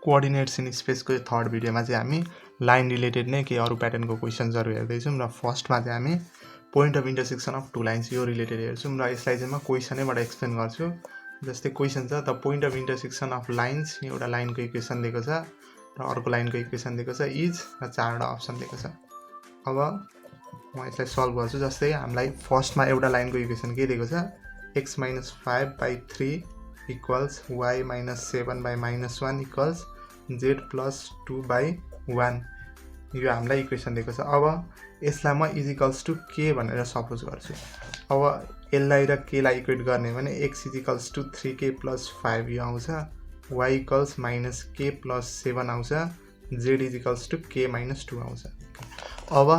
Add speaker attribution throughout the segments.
Speaker 1: Coordinates in स्पेसको third भिडियोमा चाहिँ हामी लाइन रिलेटेड नै केही अरू प्याटर्नको क्वेसन्सहरू हेर्दैछौँ र फर्स्टमा चाहिँ हामी point of intersection of two lines यो रिलेटेड हेर्छौँ र यसलाई चाहिँ म क्वेसनैबाट एक्सप्लेन गर्छु। जस्तै क्वेसन छ the point of intersection of lines, एउटा लाइनको इक्वेसन दिएको छ र अर्को लाइनको इक्वेसन दिएको छ इज र चारवटा अप्सन दिएको छ। अब म यसलाई सल्भ गर्छु। जस्तै हामीलाई फर्स्टमा एउटा लाइनको इक्वेसन के दिएको छ x - 5/3 equals y - 7/-1 equals z + 2/1 यो हामीलाई इक्वेसन दिएको छ। अब यसलाई म इज इक्वल्स टु k भनेर सपोज गर्छु। अब यसलाई र k लाई इक्वेट गर्ने भने x इक्वल्स टु 3k + 5 यो आउँछ, y इक्वल्स -k + 7 आउँछ, z इक्वल्स टु k - 2 आउँछ। अब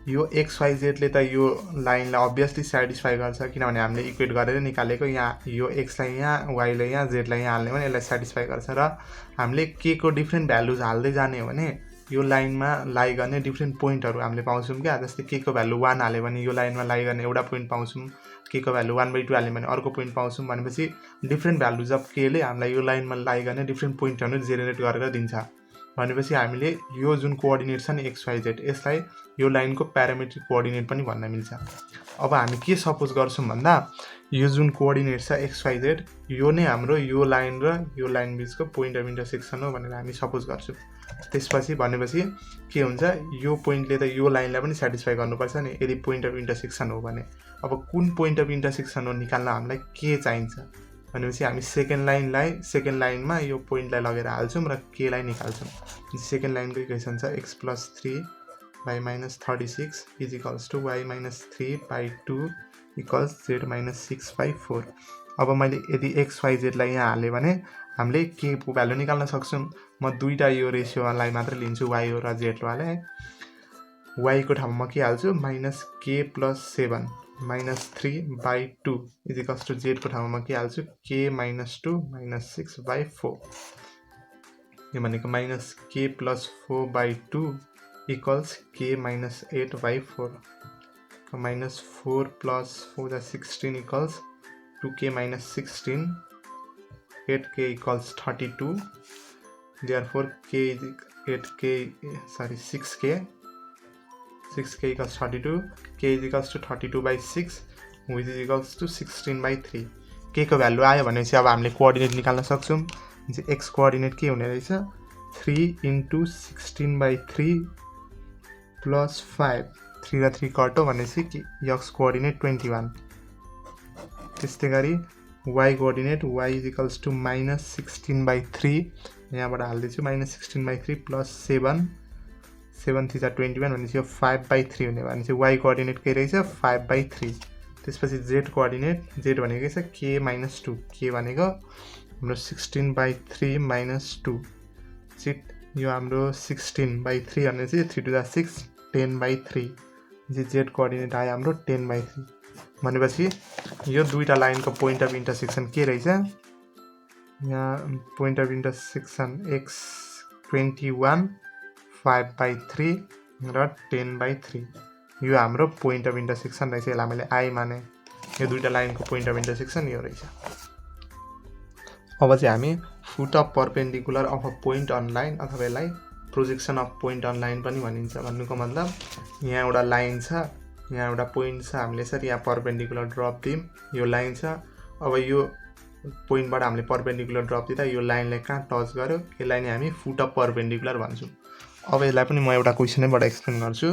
Speaker 1: यो XYZ ले त यो लाइनलाई अभियसली सेटिस्फाई गर्छ किनभने हामीले इक्वेट गरेर निकालेको। यहाँ यो x लाई यहाँ, y लाई यहाँ, z लाई यहाँ हाल्ने भने यसलाई सेटिस्फाई गर्छ र हामीले k को डिफ्रेन्ट भ्यालुज हाल्दै जाने हो भने यो लाइनमा लाई गर्ने डिफ्रेन्ट पोइन्टहरू हामीले पाउँछौँ क्या। जस्तै k को भ्यालु 1 हाल्यो भने यो लाइनमा लाई गर्ने एउटा पोइन्ट पाउँछौँ, k को भ्यालु 1/2 हाल्यो भने अर्को पोइन्ट पाउँछौँ। भनेपछि डिफ्रेन्ट भ्यालुज अफ k ले हामीलाई यो लाइनमा लाई गर्ने डिफ्रेन्ट पोइन्टहरू जेनेरेट गरेर दिन्छ। भनेपछि हामीले यो जुन कोअर्डिनेट छ नि XYZ यसलाई यो लाइनको प्यारामेट्रिक कोअर्डिनेट पनि भन्न मिल्छ। अब हामी के सपोज गर्छौँ भन्दा यो जुन कोअर्डिनेट छ XYZ यो नै हाम्रो यो लाइन र यो लाइन बिचको पोइन्ट अफ इन्टरसेक्सन हो भनेर हामी सपोज गर्छौँ। त्यसपछि भनेपछि के हुन्छ यो पोइन्टले त यो लाइनलाई पनि सेटिस्फाई गर्नुपर्छ नि यदि पोइन्ट अफ इन्टरसेक्सन हो भने। अब कुन पोइन्ट अफ इन्टरसेक्सन हो निकाल्न हामीलाई के चाहिन्छ भनेपछि हामी सेकेन्ड लाइनमा यो पोइन्टलाई लगेर हाल्छौँ र k लाई निकाल्छौँ। सेकेन्ड लाइनको इक्वेसन छ x + 3/-36 is equals to y - 3/2 equals z - 6/4। अब मैले यदि XYZ लाई यहाँ हालेँ भने हामीले k को भ्यालु निकाल्न सक्छौँ। म दुईटा यो रेसियोलाई मात्र लिन्छु, y र z वाले। y को ठाउँमा म के हाल्छु -k + 7 -3/2 is equals to z को ठाउँमा म के हाल्छु k - 2 - 6/4। यो भनेको -k + 4/2 equals k - 8/4। -4 + 4 = 16 equals 2k - 16, 8k equals 32। Therefore 6k equals 32, k is equals to 32/6 which is equals to 16/3। k को भ्यालु आयो भनेपछि अब हामीले कोअर्डिनेट निकाल्न सक्छौँ। x कोअर्डिनेट के हुने रहेछ 3 × 16/3 + 5, 3 र 3 कट्यो भनेपछि x कोअर्डिनेट 21। त्यस्तै गरी y coordinate y is equals to -16/3 यहाँबाट हाल्दैछु -16/3 + 7, 7 × 3 = 21 भनेपछि यो 5/3 हुने भनेपछि y कोअर्डिनेट के रहेछ 5/3। त्यसपछि z कोअर्डिनेट z भनेको के छ k - 2, k भनेको हाम्रो 16/3 - 2 सिट यो हाम्रो 16/3 भनेपछि 3 × 6 10/3 z कोअर्डिनेट आयो हाम्रो 10/3। भनेपछि यो दुईटा लाइनको पोइन्ट अफ इन्टरसेक्सन के रहेछ यहाँ पोइन्ट अफ इन्टरसेक्सन x 21 5/3 र 10/3 यो हाम्रो पोइन्ट अफ इन्टरसेक्सन रहेछ। यसलाई मैले I माने। यो दुईटा लाइनको पोइन्ट अफ इन्टरसेक्सन यो रहेछ। अब चाहिँ हामी foot of perpendicular of a point on line अथवा यसलाई projection of point on line पनि भनिन्छ। भन्नुको मतलब यहाँ एउटा लाइन छ, यहाँ एउटा पोइन्ट छ, हामीले यसरी यहाँ परपेन्डिकुलर ड्रप दियौँ, यो लाइन छ। अब यो पोइन्टबाट हामीले परपेन्डिकुलर ड्रप दिँदा यो लाइनले कहाँ टच गर्यो यसलाई नै हामी फुट अफ परपेन्डिकुलर भन्छौँ। अब यसलाई पनि म एउटा क्वेसनैबाट एक्सप्लेन गर्छु।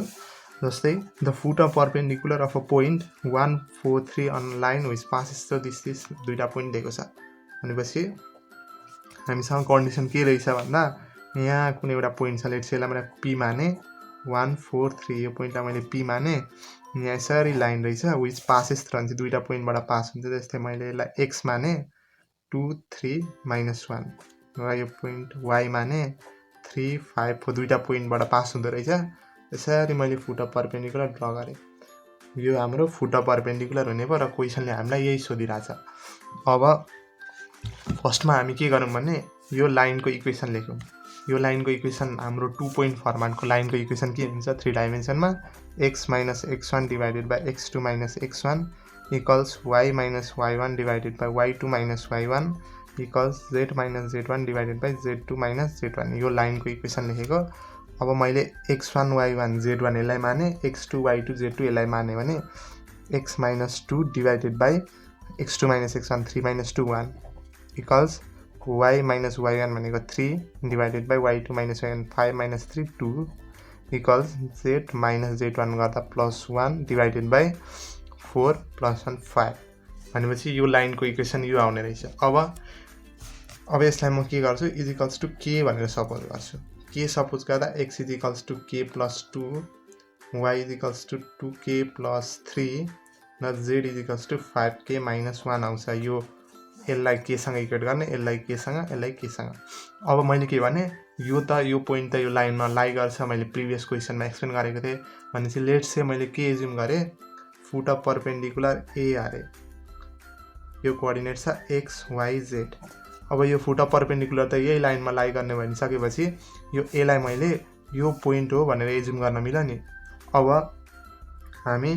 Speaker 1: जस्तै the foot of perpendicular of a point 1 4 3 on line which passes through this दुईटा पोइन्ट दिएको छ। भनेपछि हामीसँग कन्डिसन के रहेछ भन्दा यहाँ कुनै एउटा पोइन्ट छ, लेट्स यसलाई मैले p माने 1 4 3 यो पोइन्टलाई मैले p माने। यहाँ यसरी लाइन रहेछ विच पासेस थ्रु भने दुईटा पोइन्टबाट पास हुन्छ। जस्तै मैले यसलाई x माने 2 3 -1 र यो पोइन्ट y माने 3 5 4 दुईटा पोइन्टबाट पास हुँदो रहेछ। यसरी मैले फुट अफ परपेन्डिकुलर ड्र गरेँ। यो हाम्रो फुट अफ परपेन्डिकुलर हुने भयो र क्वेसनले हामीलाई यही सोधिरहेछ। अब फर्स्टमा हामी के गरौँ भने यो लाइनको इक्वेसन लेखौँ। यो लाइनको इक्वेसन हाम्रो 2 पोइन्ट फर्मेटको लाइनको इक्वेसन के हुन्छ 3 डाइमेन्सनमा x - x1 / x2 - x1 equals y - y1 / y2 - y1 equals z minus z1 divided by z2 minus z1 यो लाइनको इक्वेसन लेखेको। अब मैले x1 y1 z1 यसलाई माने, x2 y2 z2 यसलाई माने भने x minus 2 divided by x2 minus x1 3 minus 2 1 equals y minus y1 भनेको 3 divided by y2 minus y1 5 minus 3 2 equals z minus z1 गर्दा प्लस 1 डिभाइडेड बाई 4 प्लस 1 5 भनेपछि यो लाइनको इक्वेसन यो आउने रहेछ। अब यसलाई म के गर्छु, इज इक्वल्स टु k भनेर सपोज गर्छु। k सपोज गर्दा x is equals to k plus 2 y is equals to 2k plus 3 र z is equals to 5k minus 1 आउँछ। यो यसलाई के सँग इक्वेट गर्ने, यसलाई के सँग, यसलाई के सँग। अब मैले के भने यो त यो पोइन्ट त यो लाइनमा लाई गर्छ, मैले प्रिभियस क्वेसनमा एक्सप्लेन गरेको थिएँ। भनेपछि लेट्स से मैले के एज्युम गरेँ, फुट अफ परपेन्डिकुलर ए अरे यो कोअर्डिनेट छ x y z। अब यो फुट अफ परपेन्डिकुलर त यही लाइनमा लाई गर्ने भनिसकेपछि यो ए लाई मैले यो पोइन्ट हो भनेर एज्युम गर्न मिल्यो नि। अब हामी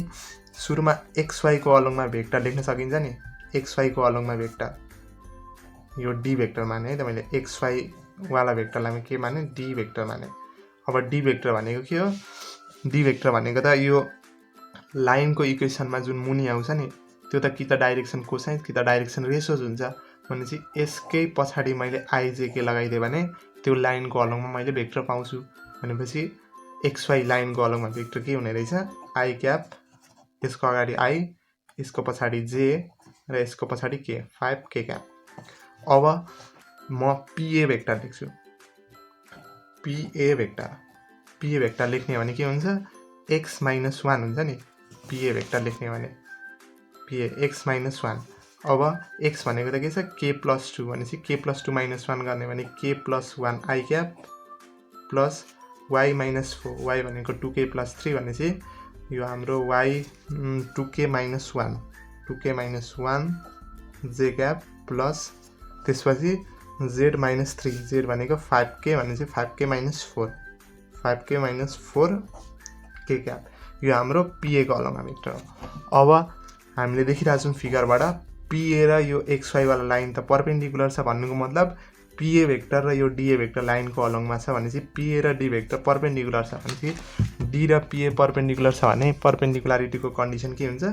Speaker 1: सुरुमा xy को अलङमा भेक्टर लेख्न सकिन्छ नि, xy को अलङमा भेक्टर यो d भेक्टर माने है त मैले xy वाला भेक्टरलाई के माने, d भेक्टर माने। अब d भेक्टर भनेको के हो, d भेक्टर भनेको त यो लाइनको इक्वेसनमा जुन मुनि आउँछ नि त्यो त कि त डाइरेक्सन कोसाइन कि त डाइरेक्सन रेसोज हुन्छ। भनेपछि यसकै पछाडि मैले आइजेके लगाइदिएँ भने त्यो लाइनको अलङमा मैले भेक्टर पाउँछु। भनेपछि xy लाइनको अलङमा भेक्टर के हुने रहेछ, आई क्याप, यसको अगाडि आई, यसको पछाडि जे र यसको पछाडि के 5k क्याप। अब म pa भेक्टर लेख्छु, pa भेक्टर लेख्ने भने के हुन्छ, x माइनस 1 हुन्छ नि pa भेक्टर लेख्ने भने pa x माइनस 1। अब x भनेको त के छ k प्लस 2 भनेपछि k प्लस 2 माइनस 1 गर्ने भने k plus 1 I cap plus y minus 4 y भनेको 2k प्लस 3 भनेपछि यो हाम्रो y 2k minus 1 j cap plus त्यसपछि z माइनस 3 z भनेको 5k भनेपछि 5k माइनस 4 k क्याप। यो हाम्रो pa को अलङमा भेक्टर हो। अब हामीले देखिरहेको छौँ फिगरबाट pa र यो xy वाला लाइन त परपेन्डिकुलर छ भन्नुको मतलब pa भेक्टर र यो da भेक्टर लाइनको अलङमा छ भनेपछि pa र d भेक्टर परपेन्डिकुलर छ भनेपछि d र pa परपेन्डिकुलर छ भने परपेन्डिकुलारिटीको कन्डिसन के हुन्छ,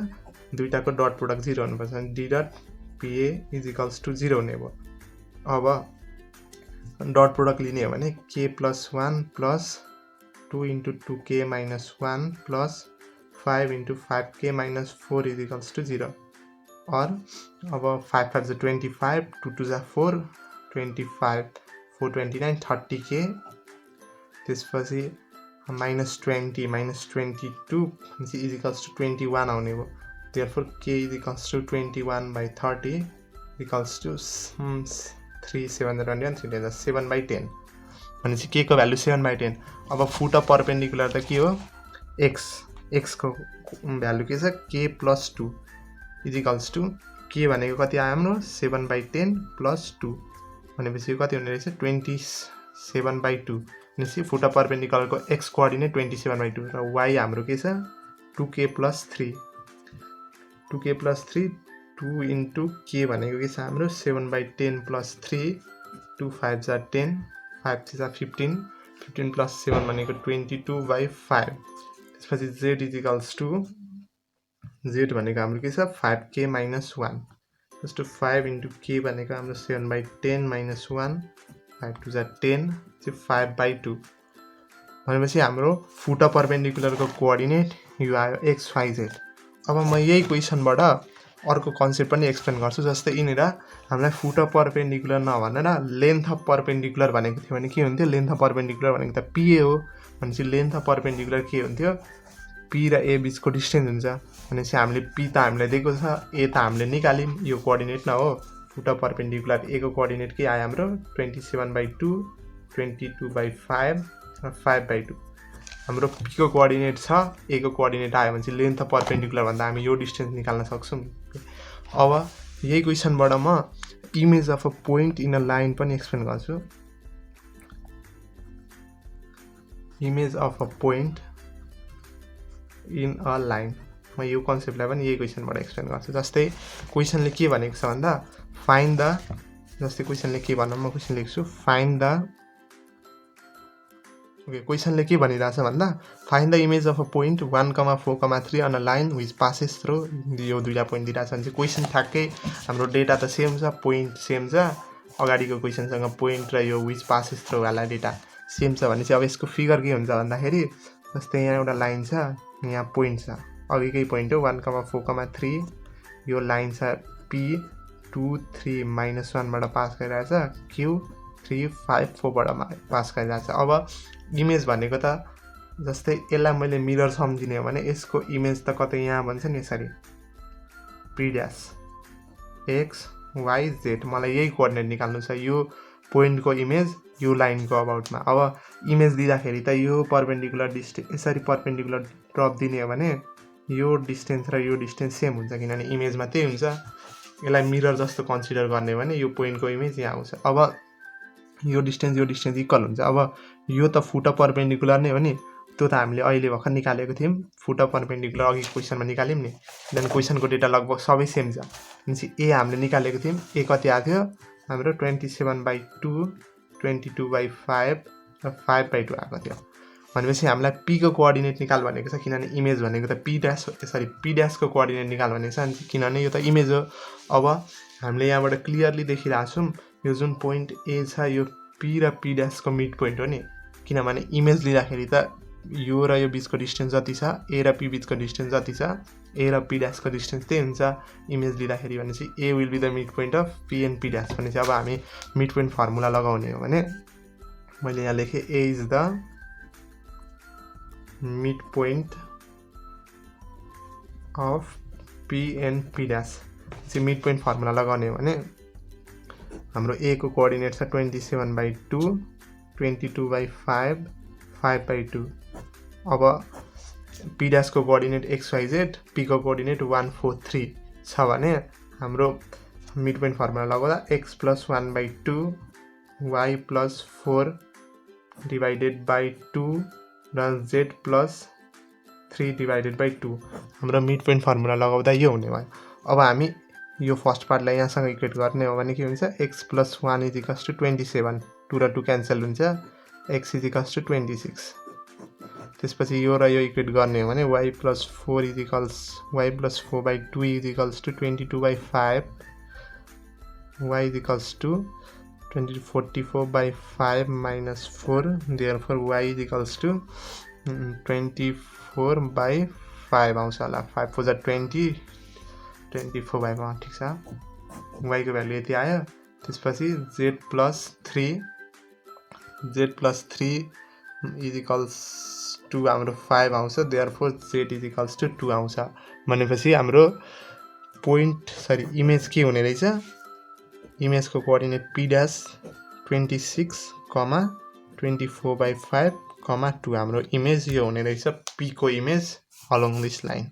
Speaker 1: दुईटाको डट प्रोडक्ट 0 हुनुपर्छ। d dot pa is equals to 0 हुने भयो। अब डट प्रोडक्ट लिने हो भने k plus 1 plus 2 into 2k minus 1 plus 5 into 5k minus 4 is equals to 0। और अब 5 5 25 2 2 4 25 4 29 30k त्यसपछि minus 20 minus 22 is equals to 21 आउने भयो। Therefore k is equals to 21/30 equals to 3 7 21 3 7/10 भनेपछि k को भ्यालु 7/10। अब फुट अफ परपेन्डिकुलर त के हो, x को भ्यालु के छ k plus 2 is equals to k भनेको कति आयो हाम्रो 7/10 प्लस 2 भनेपछि कति हुने रहेछ 27/2 भनेपछि फुट अफ परपेन्डिकुलरको x कोअर्डिनेट 27/2 र y हाम्रो के छ 2k प्लस 3 2 इन्टु k भनेको के छ हाम्रो 7/10 प्लस 3 2 5 जा 10 5 6 जा 15 प्लस 7 भनेको 22/5 त्यसपछि z is equals to z भनेको हाम्रो के छ 5k minus 1 plus two 5 into k भनेको हाम्रो 7/10 माइनस 1 5 2 जा 10 5/2 भनेपछि हाम्रो फुट अफ परपेन्डिकुलरको कोअर्डिनेट यो आयो xyz। अब म यही क्वेसनबाट अर्को कन्सेप्ट पनि एक्सप्लेन गर्छु। जस्तै यिनीहरु हामीलाई फुट अफ परपेन्डिकुलर नभनेर लेन्थ अफ परपेन्डिकुलर भनेको थियो भने के हुन्थ्यो, लेन्थ अफ परपेन्डिकुलर भनेको त pa हो भनेपछि लेन्थ अफ परपेन्डिकुलर के हुन्थ्यो, p र a बीचको डिस्टेन्स हुन्छ भनेपछि हामीले p त हामीलाई दिएको छ, a त हामीले निकाल्यौं, यो कोअर्डिनेट न हो। फुट अफ परपेन्डिकुलर a को कोअर्डिनेट के आयो हाम्रो 27/2 22/5 र 5/2 हाम्रो p को कोअर्डिनेट छ, a को कोअर्डिनेट आयो भने चाहिँ लेन्थ अफ परपेन्डिकुलर भन्दा हामी यो डिस्टेन्स निकाल्न सक्छौं। अब यही क्वेसनबाट म image of a point in a line पनि एक्सप्लेन गर्छु। Image of a point in a line म यो कन्सेप्टलाई पनि यही क्वेसनबाट एक्सप्लेन गर्छु। जस्तै क्वेसनले के भनेको छ भन्दा फाइन्ड द जस्तै क्वेसनले के भन्न म क्वेसन लेख्छु फाइन्ड द ओके क्वेसनले के भनिरहेछ भन्दा find the image of a point 1,4,3 on a line which passes through यो दुईटा पोइन्ट दिइरहेछ भने चाहिँ क्वेसन ठ्याक्कै हाम्रो डेटा त सेम छ पोइन्ट सेम छ अगाडिको क्वेसनसँग पोइन्ट र यो विच पासेस थ्रु वाला डेटा सेम छ भने चाहिँ अब यसको फिगर के हुन्छ भन्दाखेरि जस्तै यहाँ एउटा लाइन छ यहाँ पोइन्ट छ अघिकै पोइन्ट हो 1,4,3 यो लाइन छ P23 -1 बाट पास गरिरहेछ Q354 बाट पास गरिरहेछ। अब इमेज भनेको त जस्तै यसलाई मैले मिरर सम्झिने हो भने यसको इमेज त कतै यहाँ भन्छ नि यसरी P' X Y Z मलाई यही कोअर्डिनेट निकाल्नु छ यो पोइन्टको इमेज यो लाइनको अबाउटमा। अब इमेज दिँदाखेरि त यो परपेन्डिकुलर डिस्टेन्स यसरी परपेन्डिकुलर ड्रप दिने हो भने यो डिस्टेन्स र यो डिस्टेन्स सेम हुन्छ किनभने इमेजमा त्यही हुन्छ। यसलाई मिरर जस्तो कन्सिडर गर्ने भने यो पोइन्टको इमेज यहाँ आउँछ। अब यो डिस्टेन्स इक्वल हुन्छ। अब यो त फुट परपेन्डिकुलर नै हो नि त्यो त हामीले अहिले भर्खर निकालेको थियौँ फुट परपेन्डिकुलर अघि क्वेसनमा निकाल्यौँ नि देन क्वेसनको डेटा लगभग सबै सेम छ भनेपछि ए हामीले निकालेको थियौँ ए कति आएको थियो हाम्रो 27/2 22/5 र 5/2 आएको थियो भनेपछि हामीलाई पी को कोअर्डिनेट निकाल भनेको छ किनभने इमेज भनेको त पी ड्यासको कोअर्डिनेट निकाल भनेको छ किनभने यो त इमेज हो। अब हामीले यहाँबाट क्लियरली देखिरहेको छौँ यो जुन पोइन्ट ए छ यो पी र पी ड्यासको मिड पोइन्ट हो नि किनभने इमेज लिँदाखेरि त यो र यो बिचको डिस्टेन्स जति छ ए र पी बिचको डिस्टेन्स जति छ ए र पी ड्यासको डिस्टेन्स त्यही हुन्छ इमेज लिँदाखेरि भनेपछि A will be the midpoint of P and P dash भनेपछि अब हामी मिड पोइन्ट फर्मुला लगाउने हो भने मैले यहाँ लेखेँ A is the midpoint of P and P dash चाहिँ मिड पोइन्ट फर्मुला लगाउने हो भने हाम्रो ए को कोअर्डिनेट छ 27/2 22/5 5/2। अब पी ड्यासको कोअर्डिनेट XYZ पी को कोअर्डिनेट 143 छ भने हाम्रो मिड पोइन्ट फर्मुला लगाउँदा x + 1/2 y + 4 / 2 र z + 3/2 हाम्रो मिड पोइन्ट फर्मुला लगाउँदा यो हुने भयो। अब हामी यो फर्स्ट पार्टलाई यहाँसँग इक्वेट गर्ने हो भने के हुन्छ x + 1 = 27 2 र 2 क्यान्सल हुन्छ x = 26 त्यसपछि यो र यो इक्वेट गर्ने हो भने y + 4 y + 4/2 = 22/5 y = 44/5 - 4 therefore y = 24/5 आउँछ होला 5 4 20 24/5 ठिक छ y को भ्यालु यति आयो। त्यसपछि z + 3 = हाम्रो 5 आउँछ therefore z = 2 आउँछ भनेपछि हाम्रो इमेज के हुने रहेछ इमेजको कोअर्डिनेट p' 26, 24/5, 2 हाम्रो इमेज यो हुने रहेछ p को इमेज अलोङ दिस लाइन।